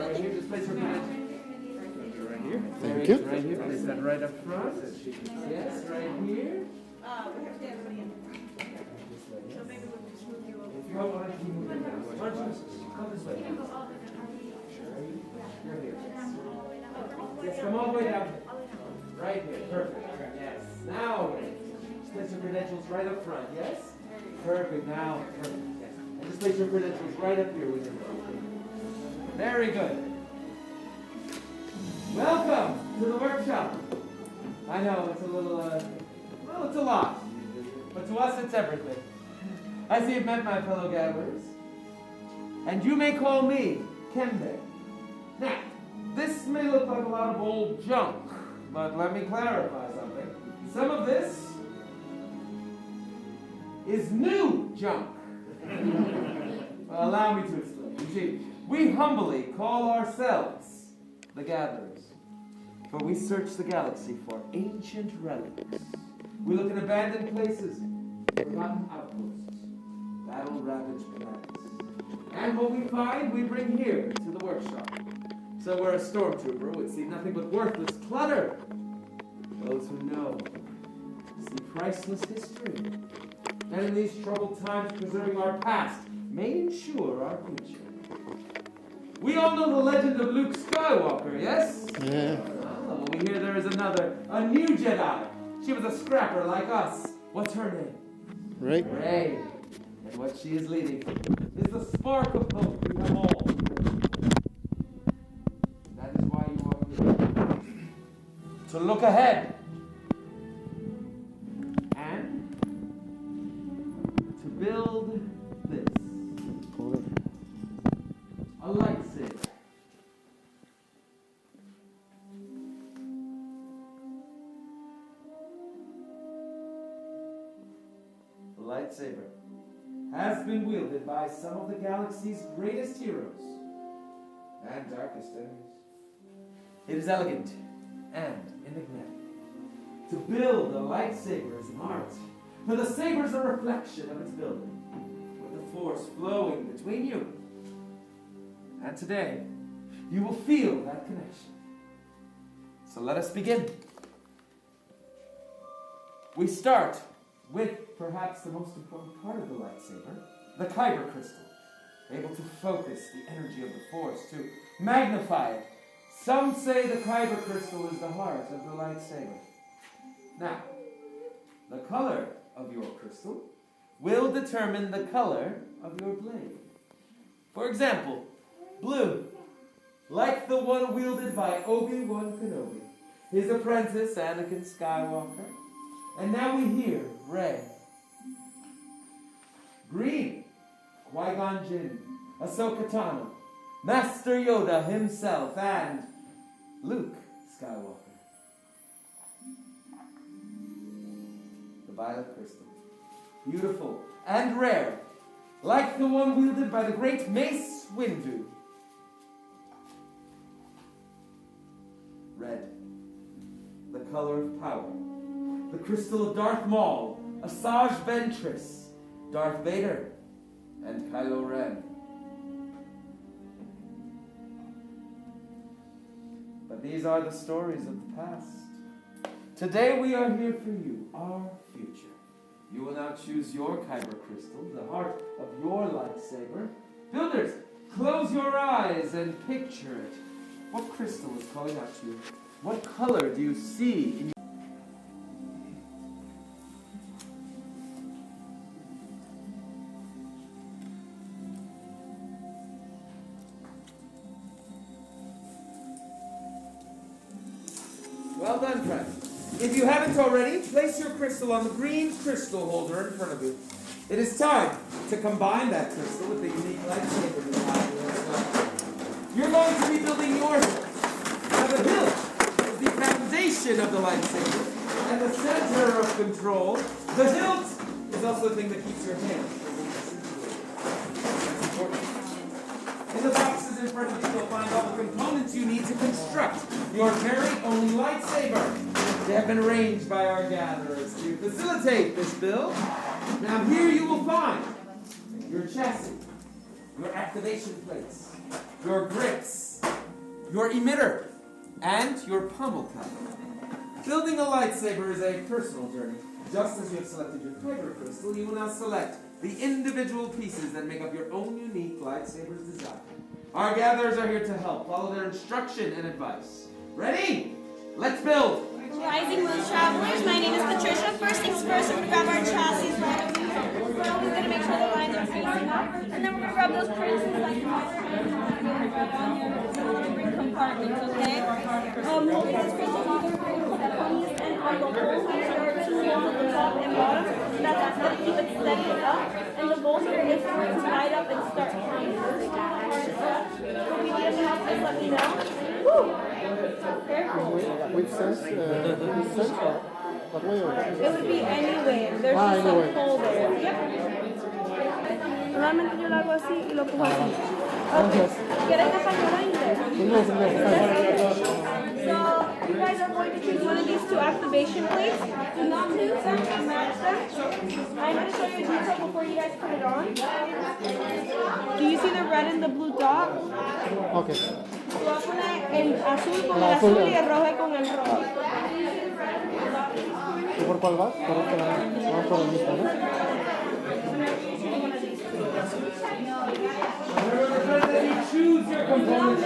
Right here, just place your credentials. Right here. Thank you. Right here, place that right up front. Yes, right here. So maybe we'll just move you over. If you want to keep moving down, why don't you just come this way? You're here. Yes, come all the way down. Right here, perfect. Yes. Now, just place your credentials right up front, yes? Perfect, now, perfect, yes. And just place your credentials right up here with you. Very good. Welcome to the workshop. I know, it's a little, well, it's a lot. But to us, it's everything. I see you've met my fellow gatherers. And you may call me Kembe. Now, this may look like a lot of old junk, but let me clarify something. Some of this is new junk. Well, allow me to explain. You see, we humbly call ourselves the Gatherers, for we search the galaxy for ancient relics. We look in abandoned places, forgotten outposts, battle-ravaged planets. And what we find, we bring here to the workshop. So where a stormtrooper would see nothing but worthless clutter, those who know see priceless history. And in these troubled times, preserving our past may ensure our future. We all know the legend of Luke Skywalker, yes? Yeah. Oh, we hear there is another, a new Jedi. She was a scrapper like us. What's her name? Rey. Rey. And what she is leading is the spark of hope we have all. That is why you are here. To look ahead. And to build this. A lightsaber. The lightsaber has been wielded by some of the galaxy's greatest heroes and darkest enemies. It is elegant and enigmatic. To build a lightsaber is an art, for the saber is a reflection of its building, with the force flowing between you. And today, you will feel that connection. So let us begin. We start with perhaps the most important part of the lightsaber, the kyber crystal, able to focus the energy of the force, to magnify it. Some say the kyber crystal is the heart of the lightsaber. Now, the color of your crystal will determine the color of your blade. For example, blue, like the one wielded by Obi-Wan Kenobi, his apprentice Anakin Skywalker. And now we hear red. Green, Qui-Gon Jinn, Ahsoka Tano, Master Yoda himself, and Luke Skywalker. The violet crystal, beautiful and rare, like the one wielded by the great Mace Windu. Red, the color of power. The crystal of Darth Maul, Asajj Ventress, Darth Vader, and Kylo Ren. But these are the stories of the past. Today we are here for you, our future. You will now choose your kyber crystal, the heart of your lightsaber. Builders, close your eyes and picture it. What crystal is calling out to you? What color do you see in Well done, friends. If you haven't already, place your crystal on the green crystal holder in front of you. It is time to combine that crystal with the unique lightsaber you have here as well. You're going to be building your hilt. Now the hilt is the foundation of the lightsaber and the center of control. The hilt is also the thing that keeps your hands from being disintegrated. That's important. In the boxes in front of you, you'll find all the components you need to construct your very own lightsaber. They have been arranged by our gatherers to facilitate this build. Now here you will find your chassis, your activation plates, your grips, your emitter, and your pommel cap. Building a lightsaber is a personal journey. Just as you have selected your kyber crystal, you will now select the individual pieces that make up your own unique lightsaber's design. Our gatherers are here to help. Follow their instruction and advice. Ready? Let's build! Rising Moon Travelers, my name is Patricia. First things first, we're going to grab our chassis right over here. We're always going to make sure the lines are facing up. And then we're going to grab those princes like bring compartments, okay? Holding this crystal, we're going to put the ponies and on the holes. There are two holes at the top and bottom. That's going to keep it steady up. And the goal here is for it to light up and start coming. If you need any help, just let me know. Woo! Careful. Which sense? This sense or what way or what? It would be anyway. There's just some hole there. Yep. Normalmente yo lo hago así y lo pongo así. Okay. ¿Quieres español o inglés? Inglés. So, you guys are going to choose one of these two activation plates. Do not move them and match them. I'm going to show you a detail before you guys put it on. Do you see the red and the blue dot? Okay. Voy a poner el azul con el azul y el rojo con el rojo. ¿Y por cuál vas? Vamos por el mismo, ¿no? Remember that you choose your components.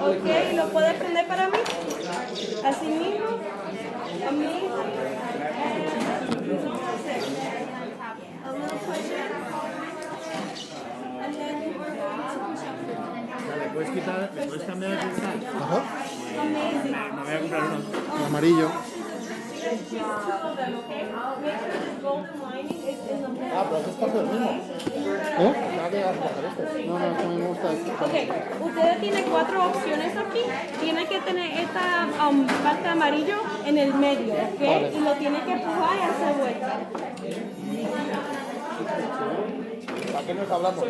Ok, ¿lo puedes prender para mí? Así mismo. Amazing. A little pusher. And then we're going to push up. ¿Le puedes cambiar el cristal? Ajá. Amazing. Me voy a comprar uno. El amarillo. Two of them, okay? Make sure this golden lining is in the middle. Ah, pero es parte del mismo. ¿Eh? No, es que me gusta esto. Ok, ustedes tienen 4 opciones aquí. Tienen que tener esta parte amarillo en el medio, ¿ok? Vale. Y lo tienen que empujar y hacer vuelta. ¿Para qué nos hablamos?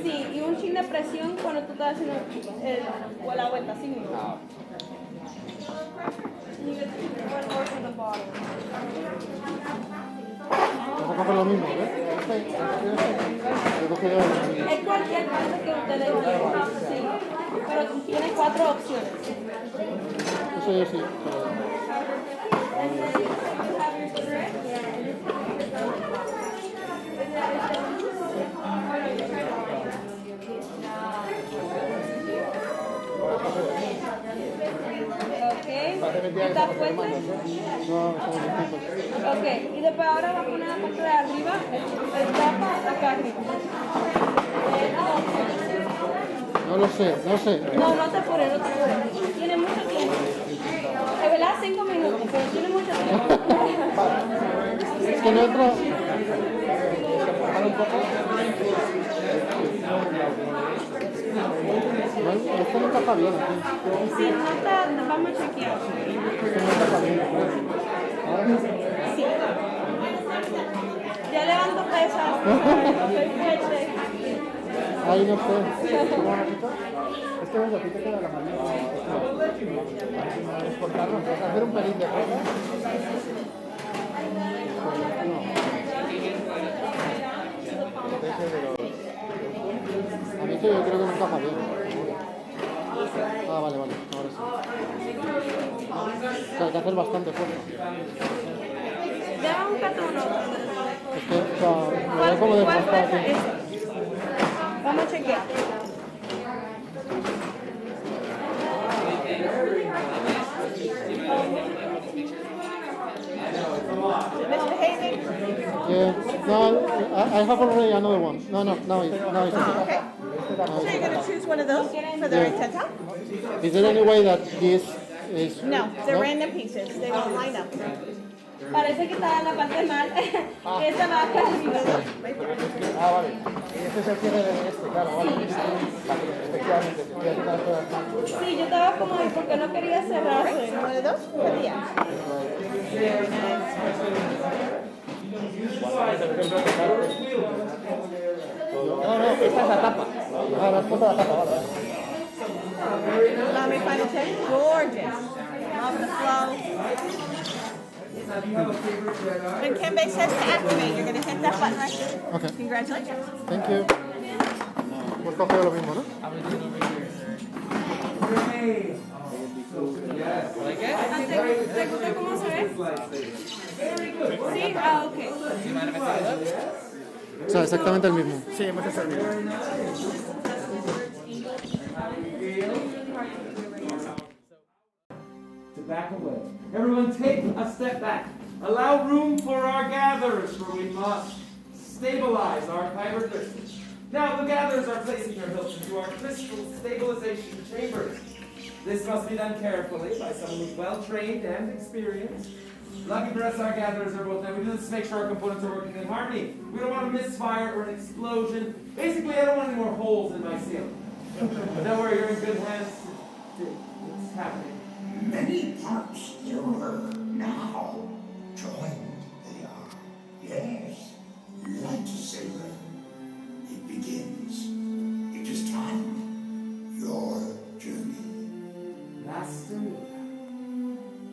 Sí, y un chin de presión cuando tú estás haciendo la vuelta, así mismo. Vas a coger lo mismo, ¿ves? Yo cogí el amarillo. Es cualquier parte que ustedes quieran, sí. Pero tiene 4 opciones. Eso yo sí. ¿Está fuerte? No, somos distintos. Ok, y después ahora va a poner la parte de arriba, el tapa acá arriba. No lo sé. No te apures. Tiene mucho tiempo. Es verdad, 5 minutos, pero tiene mucho tiempo. Es que en otro... No, esto no encaja bien aquí. Sí, no está, vamos a chequear. Esto no encaja bien. Ahora sí. Sí. Ya levanto pesas. Estoy fuerte. Ahí no sé. ¿Cómo van a quitar? Es que ves, a ti te queda la manera. Es cortarlo, es hacer un pelín de cosas. A mí que yo creo que no encaja bien. Ah, vale, ahora sí. O sea, hay que hacer bastante fuerza. Ya un catuno. Es que, o sea, me da como de ¿Cuál pasar fuerza aquí. es? Vamos a chequear. Mr. Hayden? Yeah. No, I have already another one. No, it's okay. Okay. So you're going to choose one of those for the right setup? Is there any way that this is... No, they're random pieces. They don't line up. Parece que está en la parte mal. Esta va acá arriba. Ah, vale. Este es el cierre de este, claro, vale. Efectivamente, voy a quitar todas las... Sí, yo estaba como ahí porque no quería cerrarse. One of those? Yeah. Very nice. No, esta es la tapa. Ah, la foto de la tapa, vale. Allow me to find a check. Gorgeous. Off the flow. Now, do you have a favorite Jedi? When Kenbei says to activate, you're going to hit that button right there. Okay. Congratulations. Thank you. Hemos cogido lo mismo, ¿no? Hooray! Yes. Like it? ¿Cómo se ve? Very good. Sí, ok. O sea, exactamente el mismo. Sí, hemos hecho el mismo. Very nice. To back away. Everyone take a step back. Allow room for our gatherers, for we must stabilize our kyber crystals. Now the gatherers are placing their hilts into our crystal stabilization chambers. This must be done carefully by someone who's well trained and experienced. Lucky for us, our gatherers are both there. We do this to make sure our components are working in harmony. We don't want a misfire or an explosion. Basically, I don't want any more holes in my ceiling. But don't worry, you're in good hands. It's happening. Many parks still now. Joined they are. Yes, lightsaber. It begins. It is time. Your journey. Master,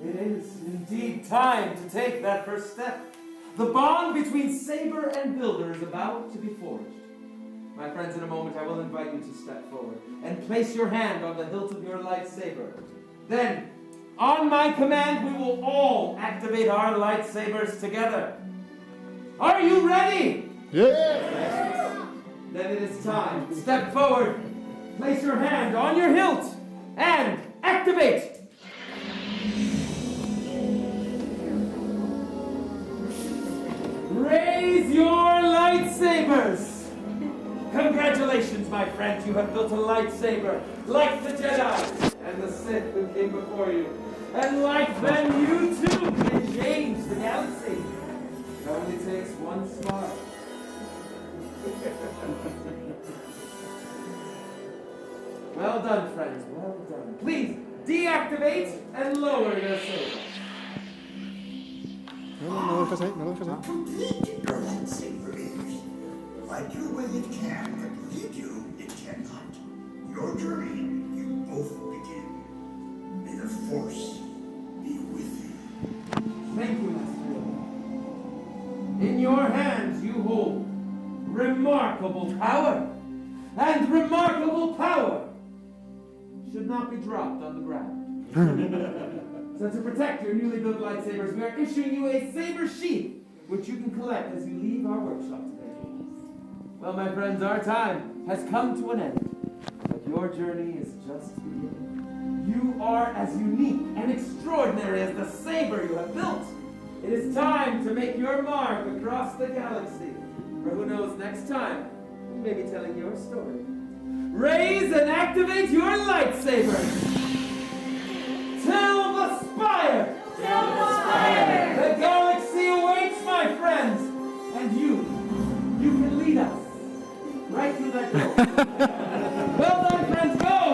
it is indeed time to take that first step. The bond between Saber and Builder is about to be forged. My friends, in a moment I will invite you to step forward and place your hand on the hilt of your lightsaber. Then, on my command, we will all activate our lightsabers together. Are you ready? Yes. Then it is time. Step forward. Place your hand on your hilt and activate. Raise your lightsabers. Congratulations, my friends. You have built a lightsaber like the Jedi and the Sith who came before you. And like them, you too can change the galaxy. It only takes one spark. Well done, friends. Well done. Please deactivate and lower your saber. No lo dejes ahí, no lo dejes ahí. Complete your lightsaber is. Like your way it can, but lead you it cannot. Your journey, you both begin. May the Force be with you. Thank you, Master Yoda. In your hands you hold remarkable power. And remarkable power should not be dropped on the ground. So to protect your newly built lightsabers, we are issuing you a saber sheath, which you can collect as you leave our workshop today. Well, my friends, our time has come to an end, but your journey is just beginning. You are as unique and extraordinary as the saber you have built. It is time to make your mark across the galaxy, for who knows, next time, we may be telling your story. Raise and activate your lightsabers! Till the spire! Till the spire! The galaxy awaits, my friends! And you can lead us right through that door.